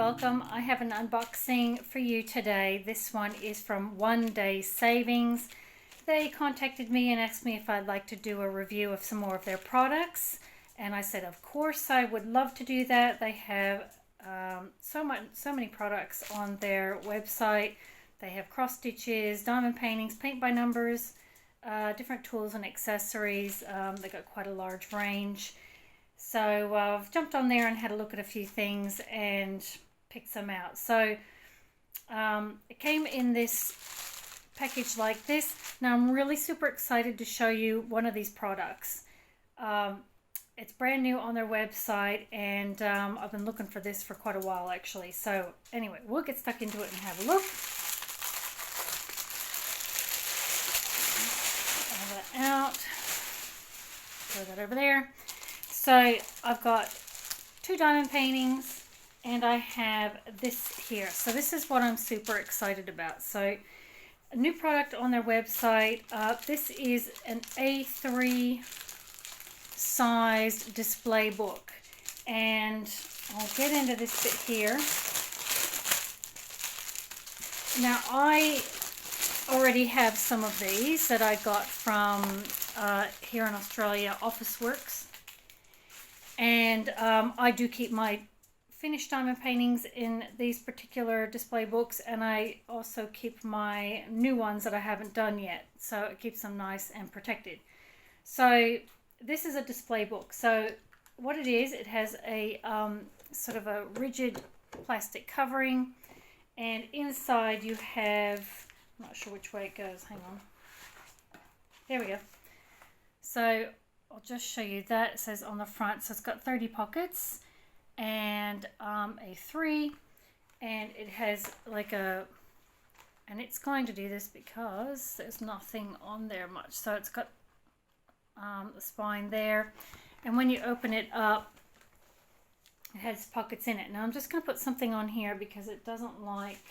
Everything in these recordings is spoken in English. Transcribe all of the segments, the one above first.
welcome. I have an unboxing for you today. This one is from OneDaySaving. They contacted me and asked me if I'd like to do a review of some more of their products, and I said of course I would love to do that. They have so many products on their website. They have cross stitches, diamond paintings, paint by numbers, different tools and accessories. They got quite a large range. So I've jumped on there and had a look at a few things and picked some out. So it came in this package like this. Now I'm really super excited to show you one of these products. It's brand new on their website, and I've been looking for this for quite a while actually. So anyway, we'll get stuck into it and have a look. Pull that out. Throw that over there. So I've got two diamond paintings and I have this here. So this is what I'm super excited about. So a new product on their website. This is an A3 sized display book. And I'll get into this bit here. Now I already have some of these that I got from here in Australia, Officeworks. And I do keep my finished diamond paintings in these particular display books, and I also keep my new ones that I haven't done yet, so it keeps them nice and protected. So this is a display book. So what it is, it has a sort of a rigid plastic covering, and inside you have, I'm not sure which way it goes, hang on, there we go. So I'll just show you that. It says on the front, so it's got 30 pockets and A3, and it has like a, and it's going to do this because there's nothing on there much. So it's got the spine there, and when you open it up, it has pockets in it. Now I'm just going to put something on here because it doesn't like,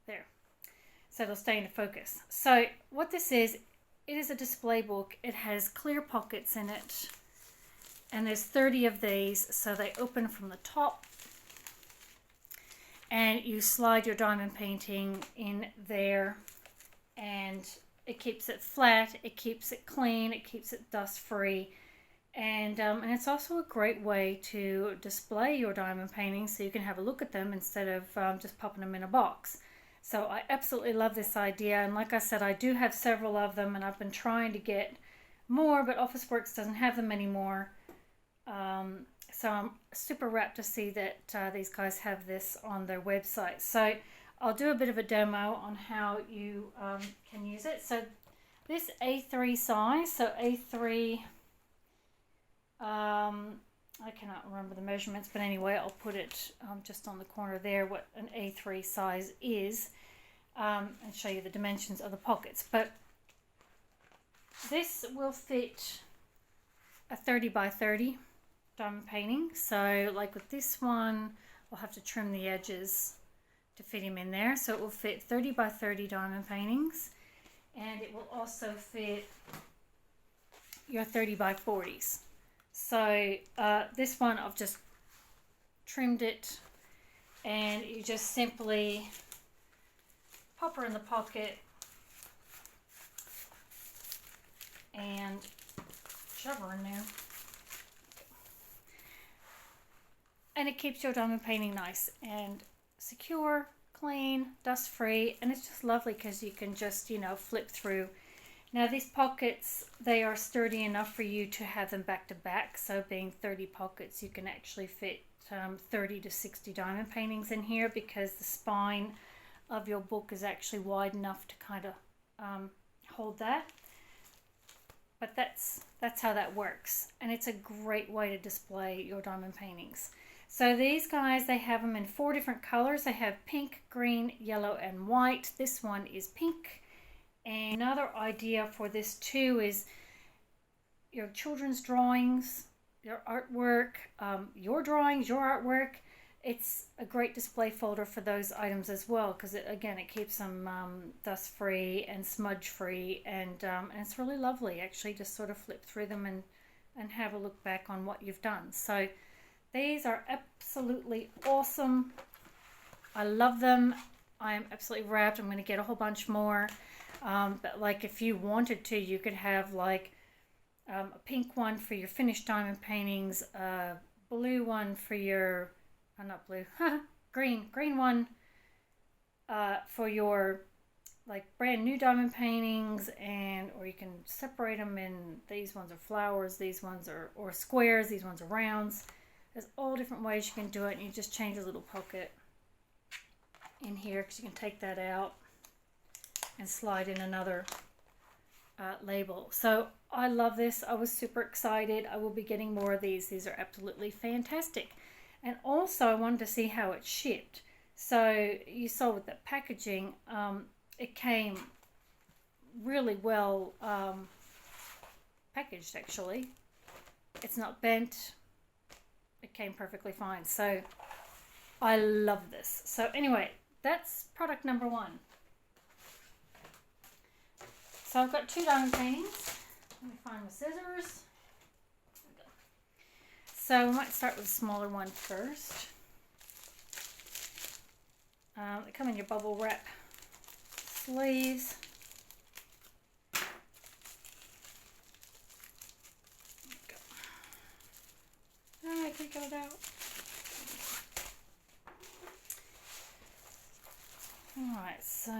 there. So it'll stay in focus. So what this is, it is a display book. It has clear pockets in it, and there's 30 of these. So they open from the top, and you slide your diamond painting in there, and it keeps it flat, it keeps it clean, it keeps it dust free, and it's also a great way to display your diamond paintings so you can have a look at them instead of just popping them in a box. So I absolutely love this idea, and like I said, I do have several of them, and I've been trying to get more, but Officeworks doesn't have them anymore. So I'm super rapt to see that these guys have this on their website. So I'll do a bit of a demo on how you can use it. So this A3 size, so A3, I cannot remember the measurements, but anyway, I'll put it just on the corner there, what an A3 size is, and show you the dimensions of the pockets. But this will fit a 30 by 30 diamond painting. So like with this one, I'll have to trim the edges to fit him in there. So it will fit 30 by 30 diamond paintings, and it will also fit your 30 by 40s. So this one I've just trimmed it, and you just simply pop her in the pocket and shove her in there. And it keeps your diamond painting nice and secure, clean, dust free, and it's just lovely because you can just, you know, flip through. Now these pockets, they are sturdy enough for you to have them back to back. So being 30 pockets, you can actually fit 30 to 60 diamond paintings in here, because the spine of your book is actually wide enough to kind of hold that. But that's how that works, and it's a great way to display your diamond paintings. So these guys, they have them in 4 different colors. They have pink, green, yellow, and white. This one is pink. And another idea for this too is your children's drawings, your artwork, your drawings, your artwork. It's a great display folder for those items as well, because again, it keeps them dust free and smudge free, and it's really lovely actually. Just sort of flip through them and and have a look back on what you've done. So these are absolutely awesome. I love them. I am absolutely wrapped. I'm going to get a whole bunch more. But like if you wanted to, you could have like a pink one for your finished diamond paintings, a blue one for your, not blue, green one for your like brand new diamond paintings, and or you can separate them in, these ones are flowers, these ones are or squares, these ones are rounds. There's all different ways you can do it, and you just change a little pocket in here because you can take that out and slide in another label. So I love this. I was super excited. I will be getting more of these. These are absolutely fantastic. And also I wanted to see how it shipped. So you saw with the packaging, it came really well packaged actually. It's not bent. It came perfectly fine. So I love this. So anyway, that's product number 1. So I've got 2 diamond paintings. Let me find my scissors. So we might start with a smaller one first. They come in your bubble wrap sleeves. I can't get it out. Alright, so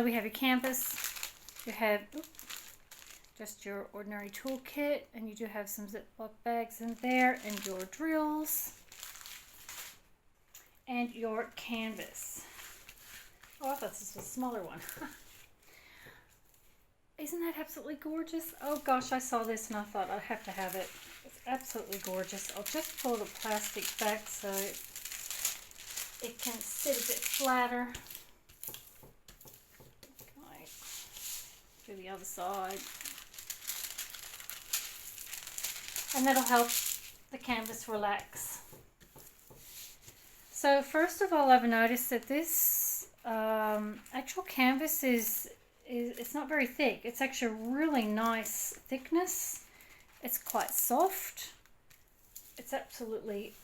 we have your canvas, you have just your ordinary toolkit, and you do have some Ziploc bags in there, and your drills, and your canvas. Oh, I thought this was a smaller one. Isn't that absolutely gorgeous? Oh gosh, I saw this and I thought I'd have to have it. It's absolutely gorgeous. I'll just pull the plastic back so it can sit a bit flatter. Okay. Do the other side. And that'll help the canvas relax. So first of all, I've noticed that this actual canvas it's not very thick. It's actually a really nice thickness. It's quite soft. It's absolutely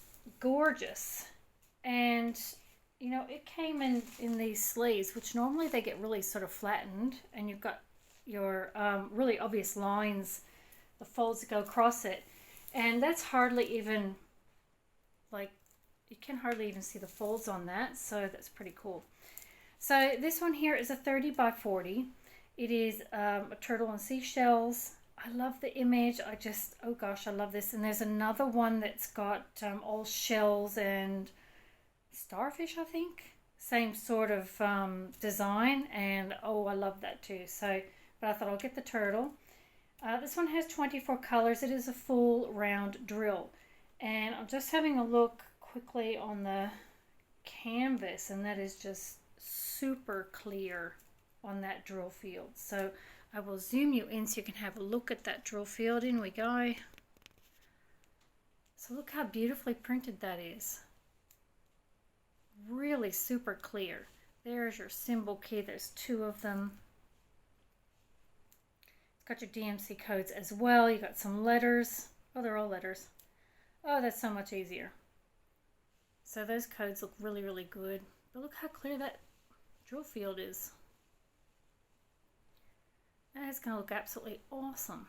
gorgeous. And you know, it came in these sleeves, which normally they get really sort of flattened, and you've got your really obvious lines, the folds that go across it, and that's hardly even, like, you can hardly even see the folds on that, so that's pretty cool. So this one here is a 30 by 40. It is a turtle and seashells. I love the image. Oh gosh, I love this. And there's another one that's got all shells and starfish, I think. Same sort of design, and oh, I love that too. So, but I thought I'll get the turtle. This one has 24 colors. It is a full round drill. And I'm just having a look quickly on the canvas, and that is just super clear on that drill field. So I will zoom you in so you can have a look at that drill field. In we go. So look how beautifully printed that is. Really super clear. There's your symbol key. There's 2 of them. It's got your DMC codes as well. You got some letters. Oh, they're all letters. Oh, that's so much easier. So those codes look really, really good. But look how clear that drill field is. That is going to look absolutely awesome.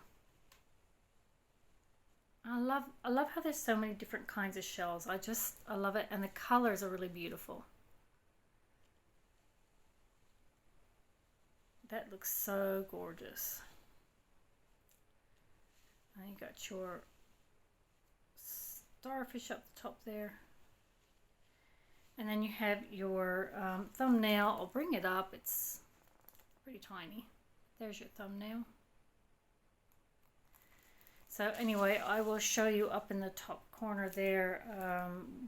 I love how there's so many different kinds of shells. I love it, and the colors are really beautiful. That looks so gorgeous. And you got your starfish up the top there. And then you have your thumbnail. I'll bring it up. It's pretty tiny. There's your thumbnail. So anyway, I will show you up in the top corner there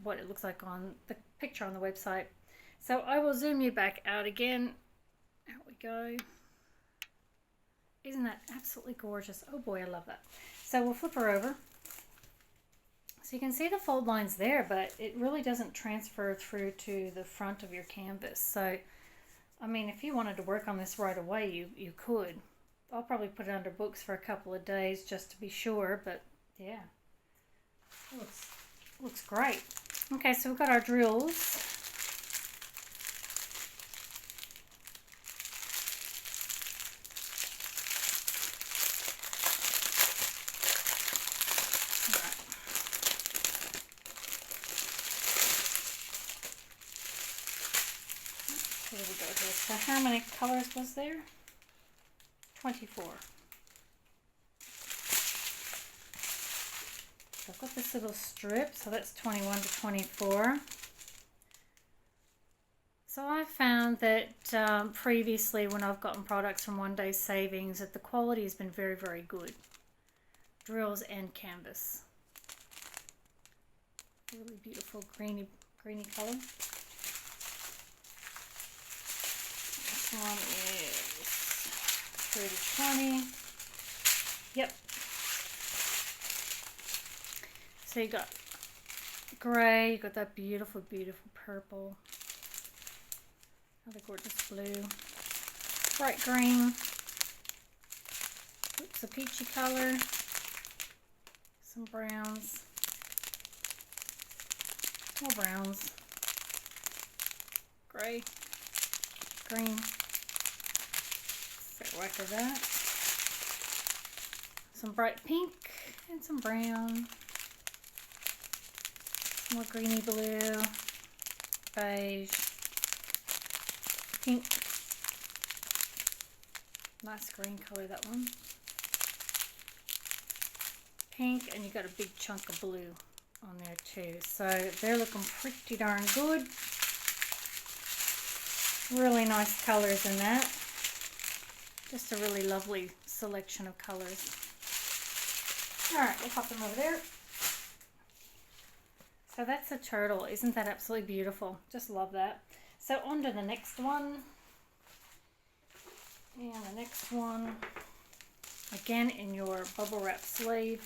what it looks like on the picture on the website. So I will zoom you back out again. Out we go. Isn't that absolutely gorgeous? Oh boy, I love that. So we'll flip her over. So you can see the fold lines there, but it really doesn't transfer through to the front of your canvas. So, I mean, if you wanted to work on this right away, you could. I'll probably put it under books for a couple of days just to be sure, but yeah, it looks great. Okay, so we've got our drills. Here we go. So how many colors was there? 24. So I've got this little strip, so that's 21 to 24. So I found that previously when I've gotten products from One Day Savings that the quality has been very, very good. Drills and canvas. Really beautiful greeny color. This one is 3 to 20. Yep. So you got gray, you got that beautiful, beautiful purple. Another gorgeous blue. Bright green. Oops, a peachy color. Some browns. More browns. Gray. Green. Set whack of that. Some bright pink and some brown. Some more greeny blue. Beige. Pink. Nice green color, that one. Pink, and you got a big chunk of blue on there too. So they're looking pretty darn good. Really nice colors in that. Just a really lovely selection of colors. Alright, we'll pop them over there. So that's a turtle. Isn't that absolutely beautiful? Just love that. So on to the next one. And the next one, again in your bubble wrap sleeve.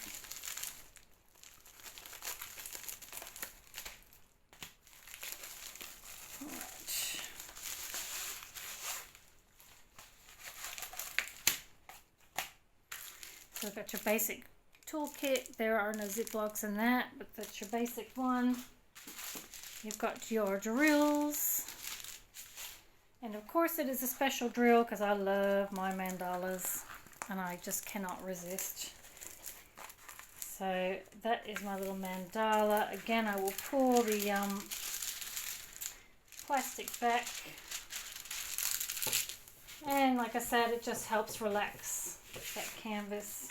Alright. So I've got your basic toolkit. There are no Ziplocs in that, but that's your basic one. You've got your drills. And of course it is a special drill because I love my mandalas and I just cannot resist. So that is my little mandala. Again, I will pull the plastic back. And like I said, it just helps relax that canvas.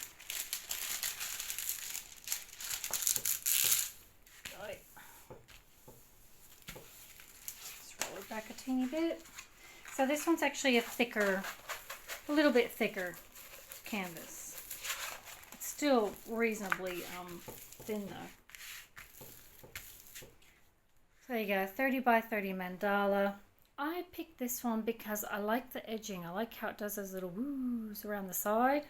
Right. Just roll it back a teeny bit. So this one's actually a little bit thicker canvas. It's still reasonably thin though. So there you go, 30 by 30 mandala. I picked this one because I like the edging. I like how it does those little woos around the side.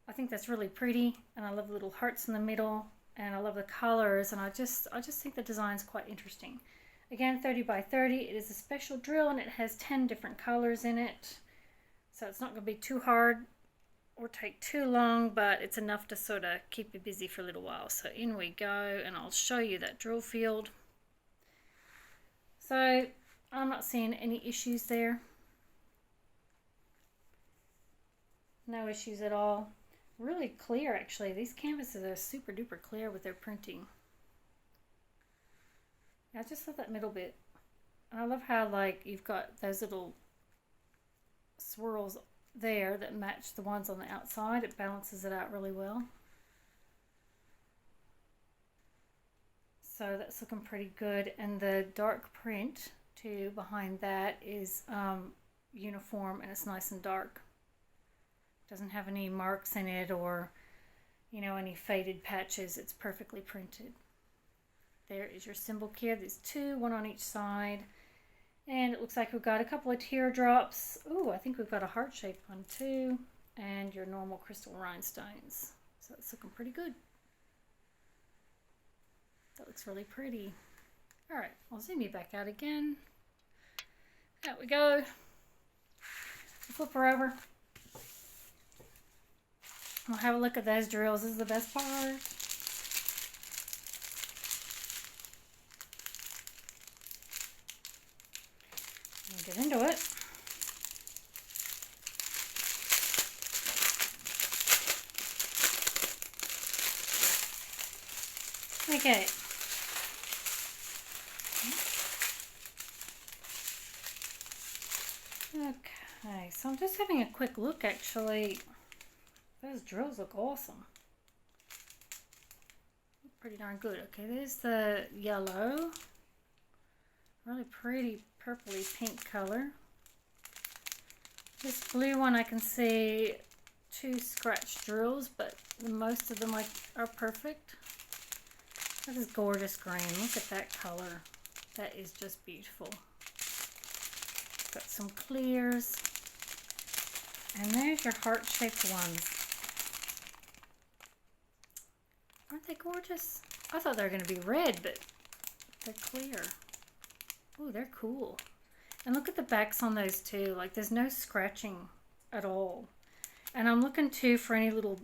I think that's really pretty, and I love the little hearts in the middle, and I love the colors, and I just think the design's quite interesting. Again, 30 by 30, it is a special drill and it has 10 different colors in it. So it's not going to be too hard or take too long, but it's enough to sort of keep you busy for a little while. So in we go, and I'll show you that drill field. So I'm not seeing any issues there. No issues at all. Really clear actually. These canvases are super duper clear with their printing. I just love that middle bit. And I love how like you've got those little swirls there that match the ones on the outside. It balances it out really well. So that's looking pretty good. And the dark print too behind that is uniform, and it's nice and dark. Doesn't have any marks in it or, you know, any faded patches. It's perfectly printed. There is your symbol key. There's two, one on each side. And it looks like we've got a couple of teardrops. Ooh, I think we've got a heart-shaped one too. And your normal crystal rhinestones. So it's looking pretty good. That looks really pretty. All right, I'll zoom you back out again. There we go. Flip her over. We'll have a look at those drills. This is the best part. We'll get into it. Okay. Okay, so I'm just having a quick look actually. Those drills look awesome. Pretty darn good. Okay, there's the yellow. Really pretty purpley pink color. This blue one I can see 2 scratch drills, but most of them are perfect. This is gorgeous green. Look at that color. That is just beautiful. Got some clears. And there's your heart-shaped ones. Aren't they gorgeous? I thought they were going to be red, but they're clear. Oh, they're cool. And look at the backs on those too. Like there's no scratching at all. And I'm looking too for any little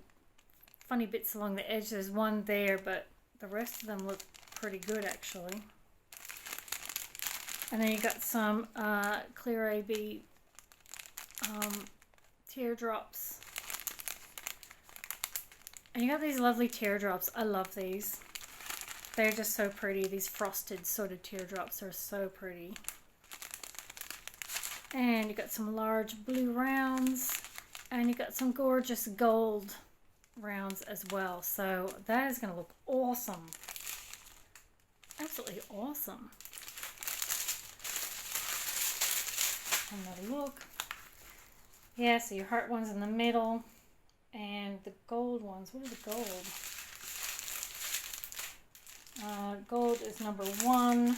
funny bits along the edge. There's one there, but the rest of them look pretty good actually. And then you got some clear AB teardrops. And you got these lovely teardrops. I love these. They're just so pretty. These frosted sort of teardrops are so pretty. And you got some large blue rounds. And you got some gorgeous gold rounds as well. So that is going to look awesome. Absolutely awesome. Another look. Yeah, so your heart one's in the middle. And the gold ones, what are the gold? Gold is number 1.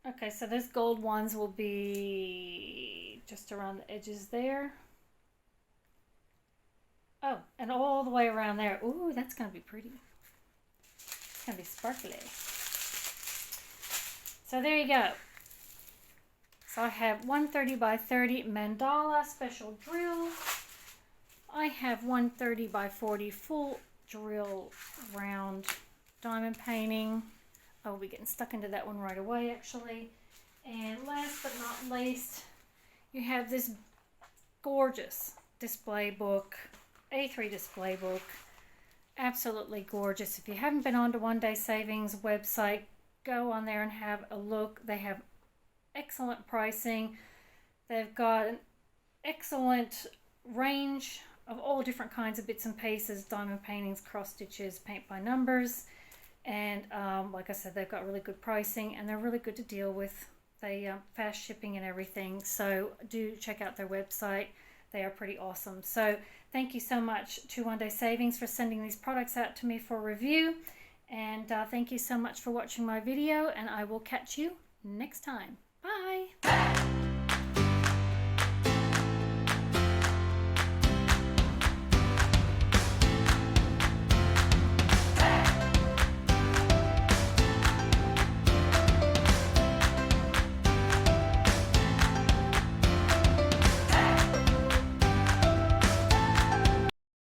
Okay, so those gold ones will be just around the edges there. Oh, and all the way around there. Ooh, that's going to be pretty. It's going to be sparkly. So there you go. So I have 130 by 30 mandala special drill. I have 130 by 40 full drill round diamond painting. I will be getting stuck into that one right away actually. And last but not least, you have this gorgeous display book, A3 display book. Absolutely gorgeous. If you haven't been on to OneDaySaving's website, go on there and have a look. They have excellent pricing. They've got an excellent range of all different kinds of bits and pieces, diamond paintings, cross stitches, paint by numbers, and like I said, they've got really good pricing and they're really good to deal with. They fast shipping and everything, so do check out their website. They are pretty awesome. So thank you so much to OneDaySavings for sending these products out to me for review, and thank you so much for watching my video, and I will catch you next time. Bye!